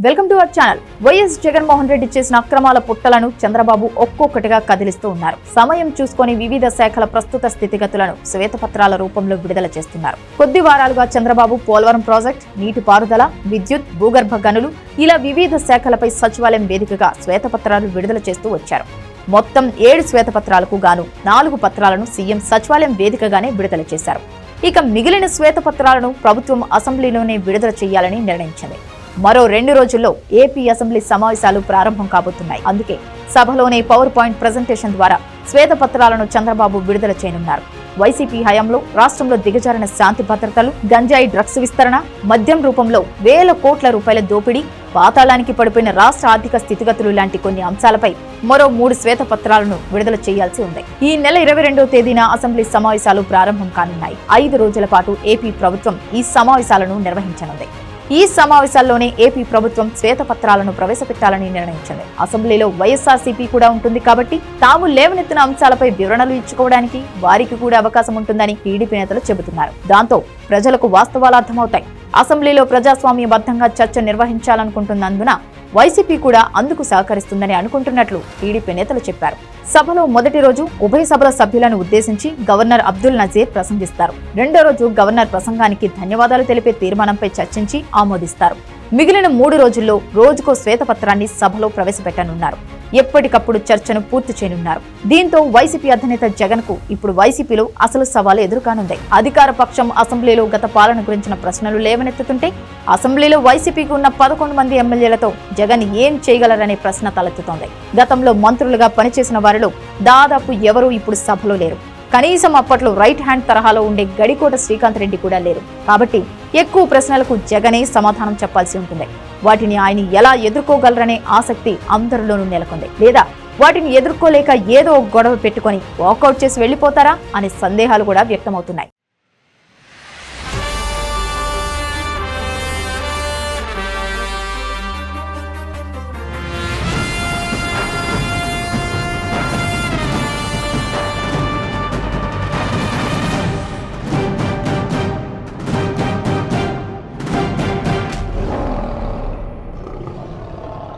Welcome to our channel. YS Jaganmohan Reddy చేసిన అక్రమాల పుట్టలను చంద్రబాబు ఒక్కొక్కటిగా కదిలిస్తూ ఉన్నారు. సమయం చూసుకొని వివిధ శాఖల ప్రస్తుత స్థితిగతులను శ్వేతపత్రాల రూపంలో విడుదల చేస్తున్నారు. కొద్ది వారాలుగా చంద్రబాబు పోలవరం ప్రాజెక్ట్, నీటిపారుదల, విద్యుత్, భూగర్భ గనులు ఇలా వివిధ శాఖలపై సచివాలయం వేదికగా శ్వేతపత్రాలు విడుదల చేస్తూ వచ్చారు. మొత్తం 7 శ్వేతపత్రాలకు గాను 4 పత్రాలను సీఎం సచివాలయం వేదికగానే విడుదల చేశారు. ఇక మిగిలిన శ్వేతపత్రాలను ప్రభుత్వం అసెంబ్లీలోనే విడుదల చేయాలని నిర్ణయించింది. మరో 2 రోజుల్లో ఏపీ అసెంబ్లీ సమావేశాలు ప్రారంభం కాబోతున్నాయి. అందుకే సభలోనే పవర్ పాయింట్ ప్రెజెంటేషన్ ద్వారా శ్వేతపత్రాలను చంద్రబాబు విడుదల చేయనున్నారు. వైసీపీ హయాంలో రాష్ట్రంలో దిగజారిన శాంతి భద్రతలు, గంజాయి డ్రగ్స్ విస్తరణ, మద్యం రూపంలో వేల కోట్ల రూపాయల దోపిడీ, పాతాళానికి పడిపోయిన రాష్ట్ర ఆర్థిక స్థితిగతులు లాంటి కొన్ని అంశాలపై మరో 3 శ్వేతపత్రాలను విడుదల చేయాల్సి ఉంది. ఈ నెల 22వ తేదీన అసెంబ్లీ సమావేశాలు ప్రారంభం కానున్నాయి. 5 రోజుల పాటు ఏపీ ప్రభుత్వం ఈ సమావేశాలను నిర్వహించనుంది. ఈ సమావేశాల్లోనే ఏపీ ప్రభుత్వం శ్వేతపత్రాలను ప్రవేశపెట్టాలని నిర్ణయించింది. అసెంబ్లీలో వైఎస్ఆర్సీపీ కూడా ఉంటుంది కాబట్టి తాము లేవనెత్తిన అంశాలపై వివరణలు ఇచ్చుకోవడానికి వారికి కూడా అవకాశం ఉంటుందని టీడీపీ నేతలు చెబుతున్నారు. దాంతో ప్రజలకు వాస్తవాలు అర్థమవుతాయి. అసెంబ్లీలో ప్రజాస్వామ్యబద్ధంగా చర్చ నిర్వహించాలనుకుంటున్నందున వైసీపీ కూడా అందుకు సహకరిస్తుందని అనుకుంటున్నట్లు టీడీపీ నేతలు చెప్పారు. సభలో మొదటి రోజు ఉభయ సభల సభ్యులను ఉద్దేశించి గవర్నర్ అబ్దుల్ నజీర్ ప్రసంగిస్తారు. రెండో రోజు గవర్నర్ ప్రసంగానికి ధన్యవాదాలు తెలిపే తీర్మానంపై చర్చించి ఆమోదిస్తారు. మిగిలిన 3 రోజుల్లో రోజుకో శ్వేతపత్రాన్ని సభలో ప్రవేశపెట్టనున్నారు. ఎప్పటికప్పుడు చర్చను పూర్తి చేయనున్నారు. దీంతో వైసీపీ అధినేత జగన్ కు ఇప్పుడు వైసీపీలో అసలు సవాలు ఎదురుకానుంది. అధికార పక్షం అసెంబ్లీలో గత పాలన గురించిన ప్రశ్నలు లేవనెత్తుతుంటే అసెంబ్లీలో వైసీపీకి ఉన్న 11 మంది ఎమ్మెల్యేలతో జగన్ ఏం చేయగలరనే ప్రశ్న తలెత్తుతోంది. గతంలో మంత్రులుగా పనిచేసిన వారిలో దాదాపు ఎవరూ ఇప్పుడు సభలో లేరు. కనీసం అప్పట్లో రైట్ హ్యాండ్ తరహాలో ఉండే గడికోట శ్రీకాంత్ రెడ్డి కూడా లేరు. కాబట్టి ఎక్కువ ప్రశ్నలకు జగనే సమాధానం చెప్పాల్సి ఉంటుంది. వాటిని ఆయన ఎలా ఎదుర్కోగలరనే ఆసక్తి అందరిలోనూ నెలకొంది. లేదా వాటిని ఎదుర్కోలేక ఏదో గొడవ పెట్టుకొని వాకౌట్ చేసి వెళ్లిపోతారా అనే సందేహాలు కూడా వ్యక్తమవుతున్నాయి.